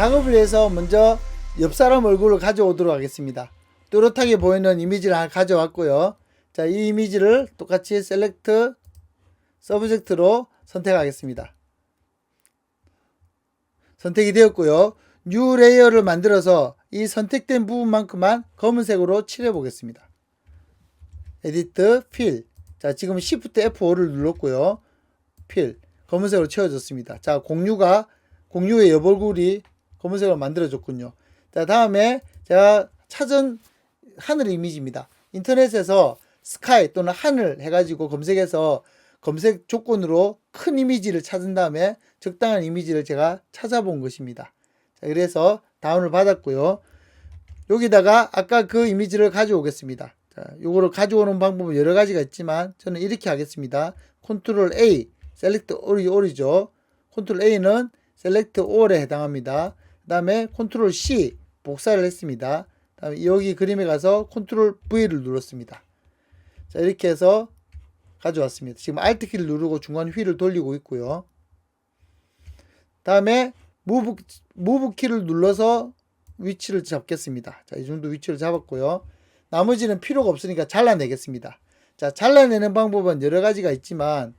작업을 위해서 먼저 옆 사람 얼굴을 가져오도록 하겠습니다. 또렷하게 보이는 이미지를 하나 가져왔고요. 자, 이 이미지를 똑같이 셀렉트 서브젝트로 선택하겠습니다. 선택이 되었고요. 뉴 레이어를 만들어서 이 선택된 부분만큼만 검은색으로 칠해 보겠습니다. 에디트, 필. 자, 지금 Shift F5를 눌렀고요. 필. 검은색으로 채워졌습니다. 자, 공유의 옆 얼굴이 검은색으로 만들어졌군요. 자, 다음에 제가 찾은 하늘 이미지입니다. 인터넷에서 스카이 또는 하늘 해가지고 검색해서 검색 조건으로 큰 이미지를 찾은 다음에 적당한 이미지를 제가 찾아본 것입니다. 자, 그래서 다운을 받았고요. 여기다가 아까 그 이미지를 가져오겠습니다. 자, 요거를 가져오는 방법은 여러 가지가 있지만 저는 이렇게 하겠습니다. 컨트롤 A, 셀렉트 올이죠. 컨트롤 A는 셀렉트 올에 해당합니다. 그 다음에 컨트롤 C 복사를 했습니다. 다음에 여기 그림에 가서 컨트롤 V를 눌렀습니다. 자, 이렇게 해서 가져왔습니다. 지금 Alt 키를 누르고 중간 휠을 돌리고 있고요. 다음에 무브 키를 눌러서 위치를 잡겠습니다. 자, 이 정도 위치를 잡았고요. 나머지는 필요가 없으니까 잘라내겠습니다. 자, 잘라내는 방법은 여러 가지가 있지만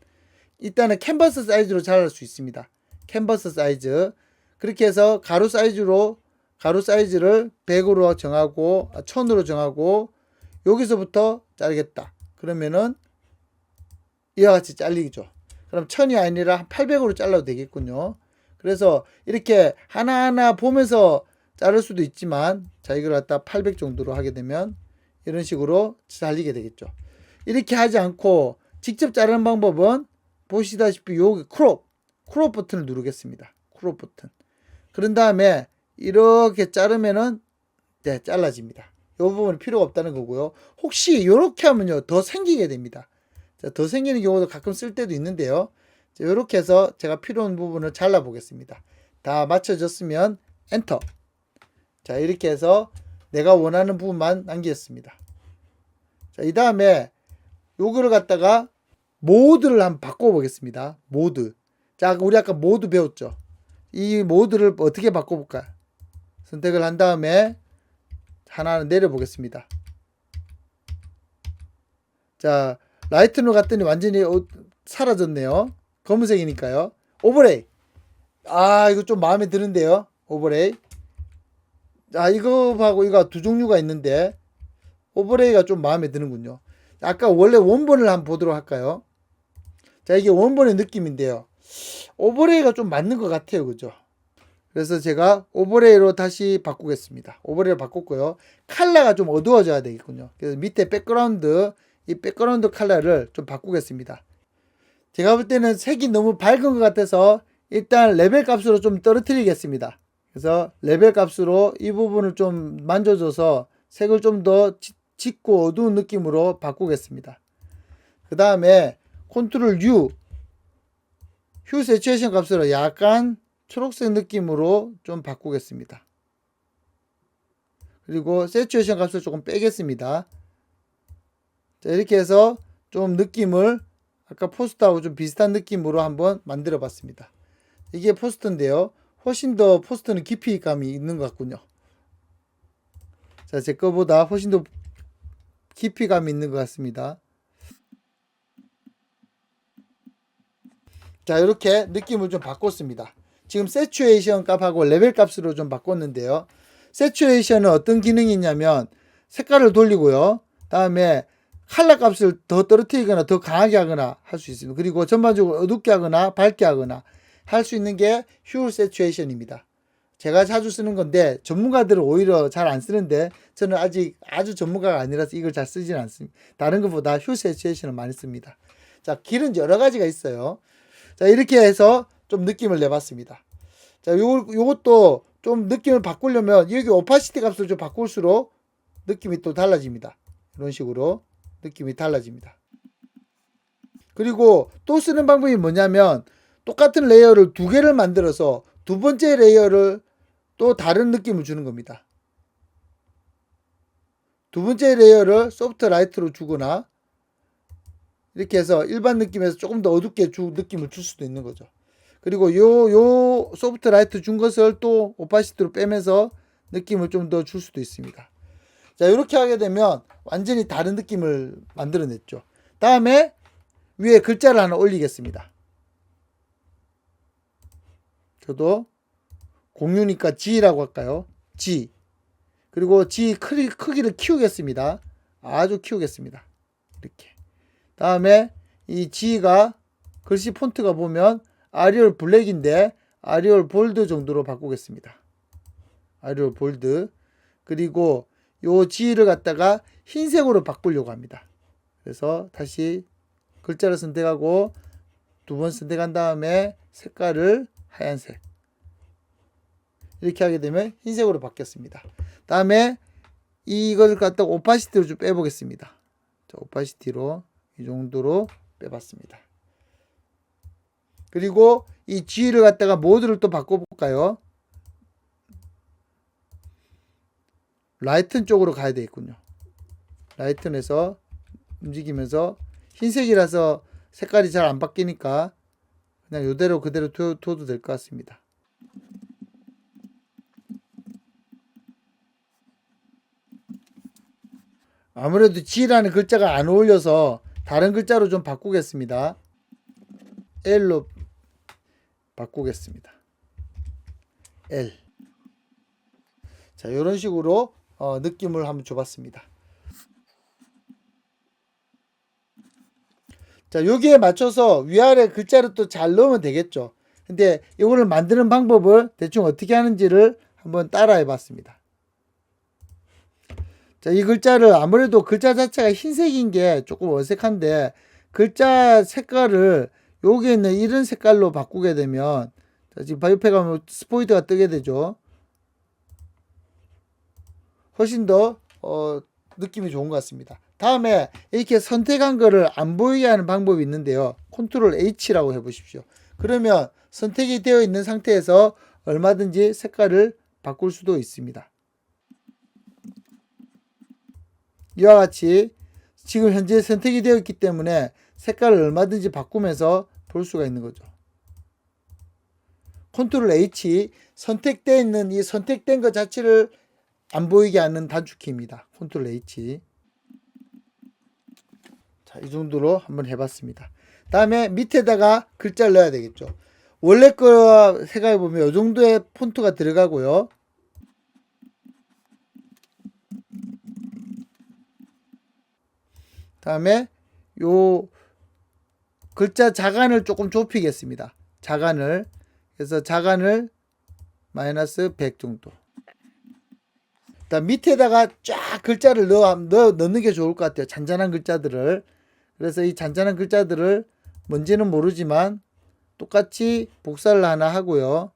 일단은 캔버스 사이즈로 잘랄 수 있습니다. 캔버스 사이즈. 그렇게 해서 가로 사이즈를 100으로 정하고 1000으로 정하고 여기서부터 자르겠다. 그러면은 이와 같이 잘리죠. 그럼 1000이 아니라 800으로 잘라도 되겠군요. 그래서 이렇게 하나하나 보면서 자를 수도 있지만 자, 이걸 갖다 800 정도로 하게 되면 이런 식으로 잘리게 되겠죠. 이렇게 하지 않고 직접 자르는 방법은 보시다시피 여기 크롭 버튼을 누르겠습니다. 크롭 버튼. 그런 다음에 이렇게 자르면은 네, 잘라집니다. 이 부분은 필요가 없다는 거고요. 혹시 이렇게 하면요 더 생기게 됩니다. 자, 더 생기는 경우도 가끔 쓸 때도 있는데요. 자, 이렇게 해서 제가 필요한 부분을 잘라 보겠습니다. 다 맞춰졌으면 엔터. 자, 이렇게 해서 내가 원하는 부분만 남겼습니다. 자, 이 다음에 요거를 갖다가 모드를 한번 바꿔보겠습니다. 모드. 자, 우리 아까 모드 배웠죠. 이 모드를 어떻게 바꿔볼까요? 선택을 한 다음에 하나는 내려보겠습니다. 자, 라이트로 갔더니 완전히 사라졌네요. 검은색이니까요. 오버레이. 아, 이거 좀 마음에 드는데요. 오버레이. 자, 이거하고 이거 두 종류가 있는데 오버레이가 좀 마음에 드는군요. 아까 원래 원본을 한번 보도록 할까요? 자, 이게 원본의 느낌인데요. 오버레이가 좀 맞는 것 같아요. 그죠? 그래서 제가 오버레이로 다시 바꾸겠습니다. 오버레이로 바꿨고요. 컬러가 좀 어두워져야 되겠군요. 그래서 밑에 이 백그라운드 컬러를 좀 바꾸겠습니다. 제가 볼 때는 색이 너무 밝은 것 같아서 일단 레벨 값으로 좀 떨어뜨리겠습니다. 그래서 레벨 값으로 이 부분을 좀 만져줘서 색을 좀 더 짙고 어두운 느낌으로 바꾸겠습니다. 그 다음에 컨트롤 U 휴 세츄에이션 값으로 약간 초록색 느낌으로 좀 바꾸겠습니다. 그리고 세츄에이션 값을 조금 빼겠습니다. 자, 이렇게 해서 좀 느낌을 아까 포스터하고 좀 비슷한 느낌으로 한번 만들어 봤습니다. 이게 포스터인데요. 훨씬 더 포스터는 깊이감이 있는 것 같군요. 자, 제 거보다 훨씬 더 깊이감이 있는 것 같습니다. 자, 이렇게 느낌을 좀 바꿨습니다. 지금 세츄에이션 값하고 레벨 값으로 좀 바꿨는데요. 세츄에이션은 어떤 기능이 있냐면 색깔을 돌리고요. 다음에 컬러 값을 더 떨어뜨리거나 더 강하게 하거나 할 수 있습니다. 그리고 전반적으로 어둡게 하거나 밝게 하거나 할 수 있는 게 휴 세츄에이션입니다. 제가 자주 쓰는 건데 전문가들은 오히려 잘 안 쓰는데 저는 아직 아주 전문가가 아니라서 이걸 잘 쓰지는 않습니다. 다른 것보다 휴 세츄에이션을 많이 씁니다. 자, 길은 여러 가지가 있어요. 자, 이렇게 해서 좀 느낌을 내봤습니다. 자, 요것도 좀 느낌을 바꾸려면 여기 오파시티 값을 좀 바꿀수록 느낌이 또 달라집니다. 이런 식으로 느낌이 달라집니다. 그리고 또 쓰는 방법이 뭐냐면 똑같은 레이어를 두 개를 만들어서 두 번째 레이어를 또 다른 느낌을 주는 겁니다. 두 번째 레이어를 소프트 라이트로 주거나 이렇게 해서 일반 느낌에서 조금 더 어둡게 느낌을 줄 수도 있는 거죠. 그리고 요 소프트 라이트 준 것을 또 오파시티로 빼면서 느낌을 좀 더 줄 수도 있습니다. 자, 이렇게 하게 되면 완전히 다른 느낌을 만들어냈죠. 다음에 위에 글자를 하나 올리겠습니다. 저도 공유니까 G라고 할까요? G. 그리고 G 크기를 키우겠습니다. 아주 키우겠습니다. 이렇게. 다음에 이 G가 글씨 폰트가 보면 아리얼 블랙인데 아리얼 볼드 정도로 바꾸겠습니다. 아리얼 볼드. 그리고 요 G를 갖다가 흰색으로 바꾸려고 합니다. 그래서 다시 글자를 선택하고 두 번 선택한 다음에 색깔을 하얀색. 이렇게 하게 되면 흰색으로 바뀌었습니다. 다음에 이걸 갖다가 오파시티로 좀 빼보겠습니다. 자, 오파시티로 이 정도로 빼봤습니다. 그리고 이 G를 갖다가 모드를 또 바꿔볼까요? 라이튼 쪽으로 가야 되겠군요. 라이튼에서 움직이면서 흰색이라서 색깔이 잘 안 바뀌니까 그냥 이대로 그대로 둬도 될 것 같습니다. 아무래도 G라는 글자가 안 어울려서 다른 글자로 좀 바꾸겠습니다. L로 바꾸겠습니다. L. 자, 이런 식으로 느낌을 한번 줘봤습니다. 자, 여기에 맞춰서 위아래 글자를 또 잘 넣으면 되겠죠. 근데 이거를 만드는 방법을 대충 어떻게 하는지를 한번 따라해 봤습니다. 자, 이 글자를 아무래도 글자 자체가 흰색인 게 조금 어색한데 글자 색깔을 여기 있는 이런 색깔로 바꾸게 되면 자, 지금 옆에 가면 스포이드가 뜨게 되죠. 훨씬 더 느낌이 좋은 것 같습니다. 다음에 이렇게 선택한 거를 안 보이게 하는 방법이 있는데요. 컨트롤 H라고 해보십시오. 그러면 선택이 되어 있는 상태에서 얼마든지 색깔을 바꿀 수도 있습니다. 이와 같이 지금 현재 선택이 되어 있기 때문에 색깔을 얼마든지 바꾸면서 볼 수가 있는 거죠. 컨트롤 H, 선택되어 있는 이 선택된 것 자체를 안 보이게 하는 단축키입니다. 컨트롤 H. 자, 이 정도로 한번 해봤습니다. 다음에 밑에다가 글자를 넣어야 되겠죠. 원래 거 생각해 보면 이 정도의 폰트가 들어가고요. 다음에 요 글자 자간을 조금 좁히겠습니다. 자간을. 그래서 자간을 마이너스 100 정도. 밑에다가 쫙 글자를 넣는 게 좋을 것 같아요. 잔잔한 글자들을. 그래서 이 잔잔한 글자들을 뭔지는 모르지만 똑같이 복사를 하나 하고요.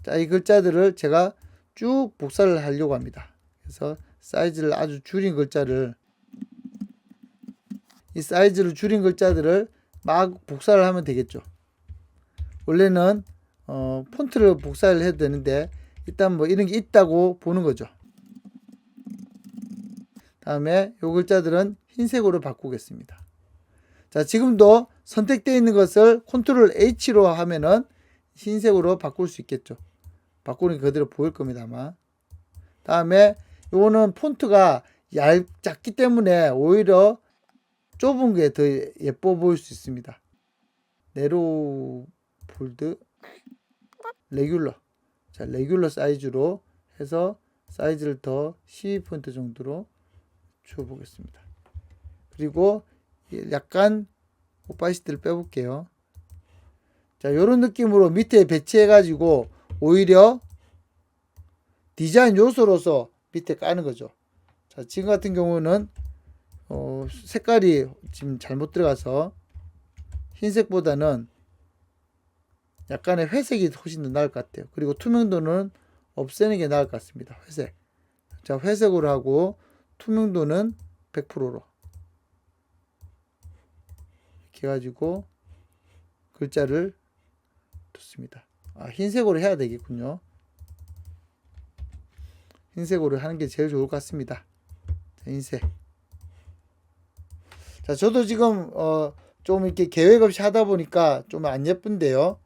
자, 이 글자들을 제가 쭉 복사를 하려고 합니다. 그래서 사이즈를 아주 줄인 글자를 이 사이즈를 줄인 글자들을 막 복사를 하면 되겠죠. 원래는 폰트를 복사를 해도 되는데 일단 뭐 이런 게 있다고 보는 거죠. 다음에 이 글자들은 흰색으로 바꾸겠습니다. 자, 지금도 선택되어 있는 것을 컨트롤 H로 하면은 흰색으로 바꿀 수 있겠죠. 바꾸는 게 그대로 보일 겁니다, 아마. 다음에 요거는 폰트가 작기 때문에 오히려 좁은 게 더 예뻐 보일 수 있습니다. 네로우 볼드 레귤러. 자, 레귤러 사이즈로 해서 사이즈를 더 12포인트 정도로 줘보겠습니다. 그리고 약간 오파시티를 빼볼게요. 자, 요런 느낌으로 밑에 배치해 가지고 오히려 디자인 요소로서 밑에 까는 거죠. 자, 지금 같은 경우는 색깔이 지금 잘못 들어가서 흰색보다는 약간의 회색이 훨씬 더 나을 것 같아요. 그리고 투명도는 없애는 게 나을 것 같습니다. 회색. 자, 회색으로 하고 투명도는 100%로 이렇게 해가지고 글자를 뒀습니다. 흰색으로 해야 되겠군요. 흰색으로 하는 게 제일 좋을 것 같습니다. 흰색. 자, 저도 지금 좀 이렇게 계획 없이 하다 보니까 좀 안 예쁜데요.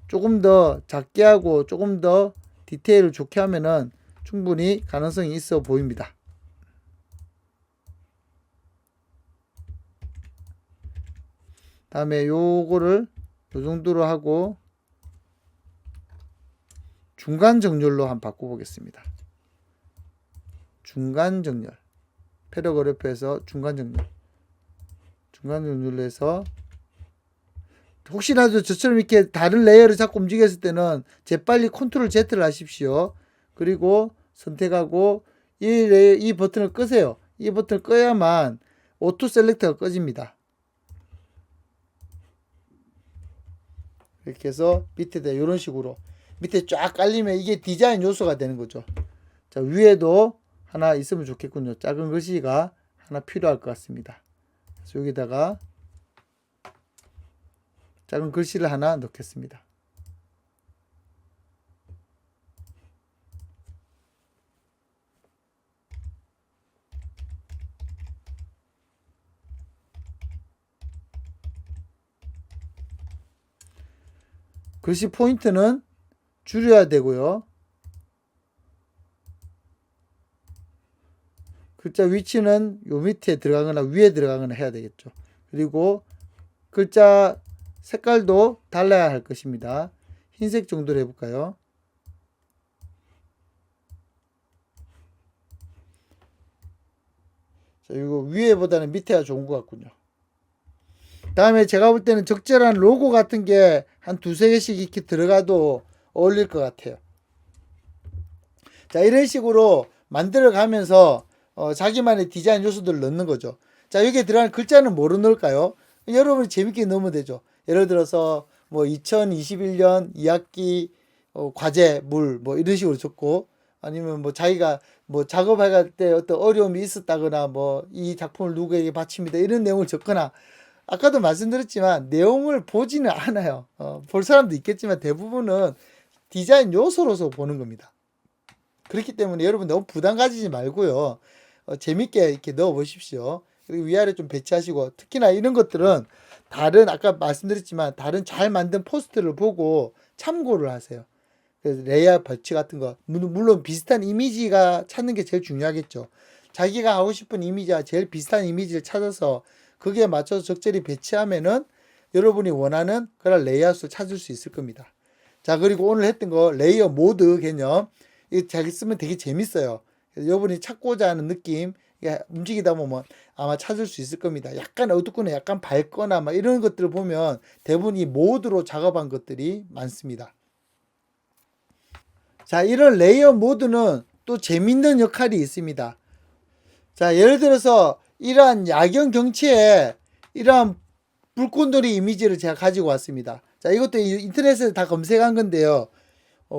조금 더 작게 하고 조금 더 디테일을 좋게 하면은 충분히 가능성이 있어 보입니다. 다음에 요거를 요 정도로 하고 중간 정렬로 한번 바꿔보겠습니다. 중간 정렬. 패러그래프에서 중간 정렬. 중간 정렬로 해서 혹시라도 저처럼 이렇게 다른 레이어를 자꾸 움직였을 때는 재빨리 컨트롤 Z를 하십시오. 그리고 선택하고 이 버튼을 끄세요. 이 버튼을 꺼야만 오토 셀렉터가 꺼집니다. 이렇게 해서 밑에다 이런 식으로 밑에 쫙 깔리면 이게 디자인 요소가 되는 거죠. 자, 위에도 하나 있으면 좋겠군요. 작은 글씨가 하나 필요할 것 같습니다. 그래서 여기다가 작은 글씨를 하나 넣겠습니다. 글씨 포인트는 줄여야 되고요. 글자 위치는 요 밑에 들어가거나 위에 들어가거나 해야 되겠죠. 그리고 글자 색깔도 달라야 할 것입니다. 흰색 정도로 해볼까요? 자, 이거 위에보다는 밑에가 좋은 것 같군요. 다음에 제가 볼 때는 적절한 로고 같은 게 한 두세 개씩 이렇게 들어가도 어울릴 것 같아요. 자, 이런 식으로 만들어 가면서 자기만의 디자인 요소들을 넣는 거죠. 자, 여기에 들어가는 글자는 뭐로 넣을까요? 여러분이 재밌게 넣으면 되죠. 예를 들어서 뭐 2021년 2학기 과제 물 뭐 이런 식으로 적고, 아니면 뭐 자기가 뭐 작업할 때 어떤 어려움이 있었다거나 뭐 이 작품을 누구에게 바칩니다 이런 내용을 적거나, 아까도 말씀드렸지만 내용을 보지는 않아요. 볼 사람도 있겠지만 대부분은 디자인 요소로서 보는 겁니다. 그렇기 때문에 여러분 너무 부담 가지지 말고요. 재밌게 이렇게 넣어 보십시오. 그리고 위아래 좀 배치하시고, 특히나 이런 것들은 다른 아까 말씀드렸지만 다른 잘 만든 포스트를 보고 참고를 하세요. 그래서 레이아웃 배치 같은 거, 물론 비슷한 이미지가 찾는 게 제일 중요하겠죠. 자기가 하고 싶은 이미지와 제일 비슷한 이미지를 찾아서 거기에 맞춰서 적절히 배치하면은 여러분이 원하는 그런 레이아웃을 찾을 수 있을 겁니다. 자, 그리고 오늘 했던 거 레이어 모드 개념, 이거 자기 쓰면 되게 재밌어요. 그래서 여러분이 찾고자 하는 느낌 움직이다 보면 아마 찾을 수 있을 겁니다. 약간 어둡거나 약간 밝거나 막 이런 것들을 보면 대부분 이 모드로 작업한 것들이 많습니다. 자, 이런 레이어 모드는 또 재밌는 역할이 있습니다. 자, 예를 들어서 이러한 야경 경치에 이러한 불꽃놀이 이미지를 제가 가지고 왔습니다. 자, 이것도 인터넷에서 다 검색한 건데요.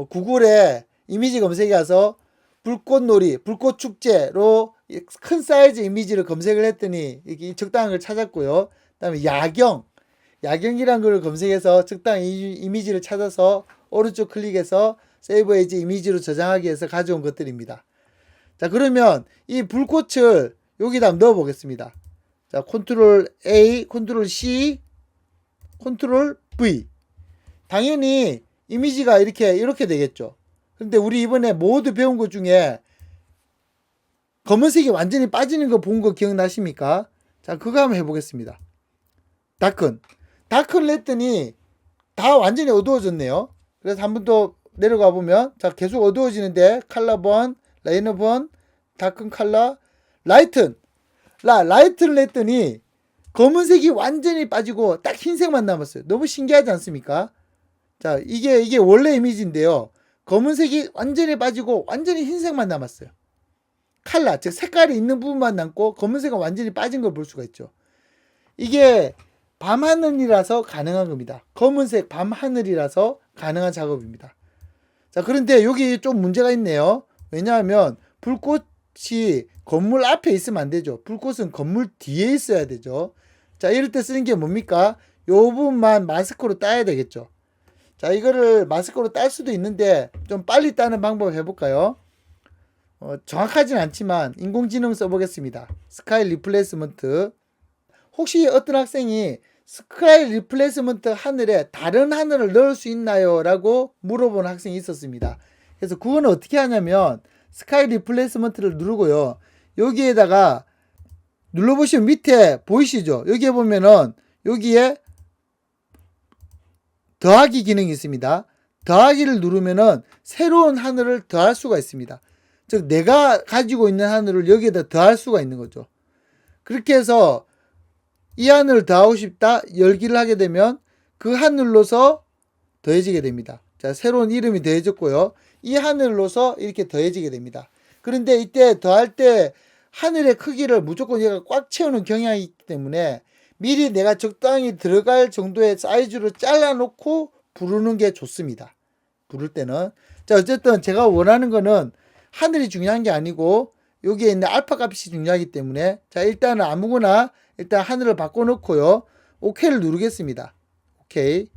구글에 이미지 검색에 가서 불꽃놀이, 불꽃축제로 큰 사이즈 이미지를 검색을 했더니 이게 적당한 걸 찾았고요. 그 다음에 야경이란 걸 검색해서 적당한 이미지를 찾아서 오른쪽 클릭해서 세이브 에이지 이미지로 저장하기 위해서 가져온 것들입니다. 자, 그러면 이 불꽃을 여기다 넣어 보겠습니다. 자, 컨트롤 A, 컨트롤 C, 컨트롤 V. 당연히 이미지가 이렇게 되겠죠. 근데 우리 이번에 모두 배운 것 중에 검은색이 완전히 빠지는 거 본 거 기억나십니까? 자, 그거 한번 해보겠습니다. 다크를 했더니 다 완전히 어두워졌네요. 그래서 한 번 더 내려가 보면, 자, 계속 어두워지는데, 컬러 번, 레이너 번, 다크 컬러, 라이트를 했더니 검은색이 완전히 빠지고 딱 흰색만 남았어요. 너무 신기하지 않습니까? 자, 이게 원래 이미지인데요. 검은색이 완전히 빠지고 완전히 흰색만 남았어요. 컬러, 즉 색깔이 있는 부분만 남고 검은색은 완전히 빠진 걸 볼 수가 있죠. 이게 밤하늘이라서 가능한 겁니다. 검은색 밤하늘이라서 가능한 작업입니다. 자, 그런데 여기 좀 문제가 있네요. 왜냐하면 불꽃이 건물 앞에 있으면 안 되죠. 불꽃은 건물 뒤에 있어야 되죠. 자, 이럴 때 쓰는 게 뭡니까? 요 부분만 마스크로 따야 되겠죠. 자, 이거를 마스크로 딸 수도 있는데 좀 빨리 따는 방법 해볼까요? 정확하진 않지만 인공지능 써보겠습니다. 스카이 리플레이스먼트. 혹시 어떤 학생이 스카이 리플레이스먼트 하늘에 다른 하늘을 넣을 수 있나요? 라고 물어보는 학생이 있었습니다. 그래서 그건 어떻게 하냐면 스카이 리플레이스먼트를 누르고요. 여기에다가 눌러보시면 밑에 보이시죠? 여기에 보면은 여기에 더하기 기능이 있습니다. 더하기를 누르면은 새로운 하늘을 더할 수가 있습니다. 즉 내가 가지고 있는 하늘을 여기에다 더할 수가 있는 거죠. 그렇게 해서 이 하늘을 더하고 싶다 열기를 하게 되면 그 하늘로서 더해지게 됩니다. 자, 새로운 이름이 더해졌고요. 이 하늘로서 이렇게 더해지게 됩니다. 그런데 이때 더할 때 하늘의 크기를 무조건 얘가 꽉 채우는 경향이 있기 때문에 미리 내가 적당히 들어갈 정도의 사이즈로 잘라놓고 부르는 게 좋습니다. 부를 때는. 자, 어쨌든 제가 원하는 거는 하늘이 중요한 게 아니고 여기에 있는 알파 값이 중요하기 때문에 자, 일단은 아무거나 일단 하늘을 바꿔놓고요. OK를 누르겠습니다. 오케이.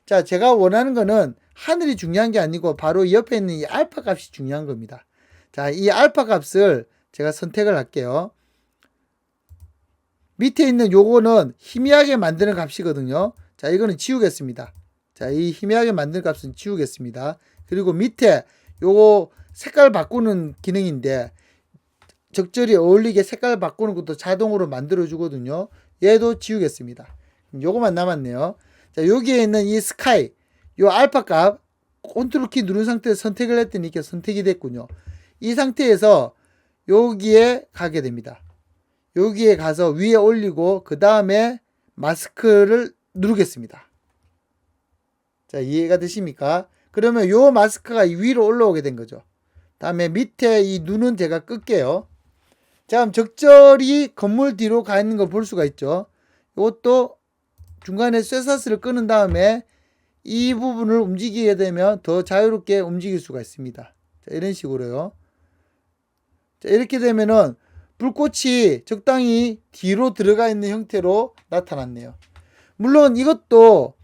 자, 제가 원하는 거는 하늘이 중요한 게 아니고 바로 옆에 있는 이 알파 값이 중요한 겁니다. 자, 이 알파 값을 제가 선택을 할게요. 밑에 있는 요거는 희미하게 만드는 값이거든요. 자, 이거는 지우겠습니다. 자, 이 희미하게 만드는 값은 지우겠습니다. 그리고 밑에 요거 색깔 바꾸는 기능인데 적절히 어울리게 색깔 바꾸는 것도 자동으로 만들어 주거든요. 얘도 지우겠습니다. 요거만 남았네요. 자, 여기에 있는 이 스카이 요 알파 값 컨트롤 키 누른 상태에서 선택을 했더니 이렇게 선택이 됐군요. 이 상태에서 여기에 가게 됩니다. 여기에 가서 위에 올리고 그 다음에 마스크를 누르겠습니다. 자, 이해가 되십니까? 그러면 요 마스크가 위로 올라오게 된 거죠. 다음에 밑에 이 눈은 제가 끌게요. 자, 그럼 적절히 건물 뒤로 가 있는 걸 볼 수가 있죠. 이것도 중간에 쇠사슬을 끄는 다음에 이 부분을 움직이게 되면 더 자유롭게 움직일 수가 있습니다. 자, 이런 식으로요. 자, 이렇게 되면은 불꽃이 적당히 뒤로 들어가 있는 형태로 나타났네요. 물론 이것도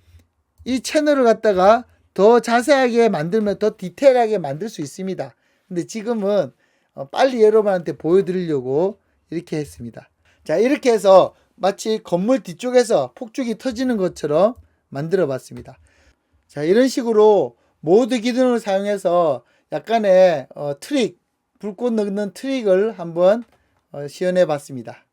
이 채널을 갖다가 더 자세하게 만들면 더 디테일하게 만들 수 있습니다. 근데 지금은 빨리 여러분한테 보여드리려고 이렇게 했습니다. 자, 이렇게 해서 마치 건물 뒤쪽에서 폭죽이 터지는 것처럼 만들어 봤습니다. 자, 이런 식으로 모드 기능을 사용해서 약간의 트릭, 불꽃 넣는 트릭을 한번 시연해 봤습니다.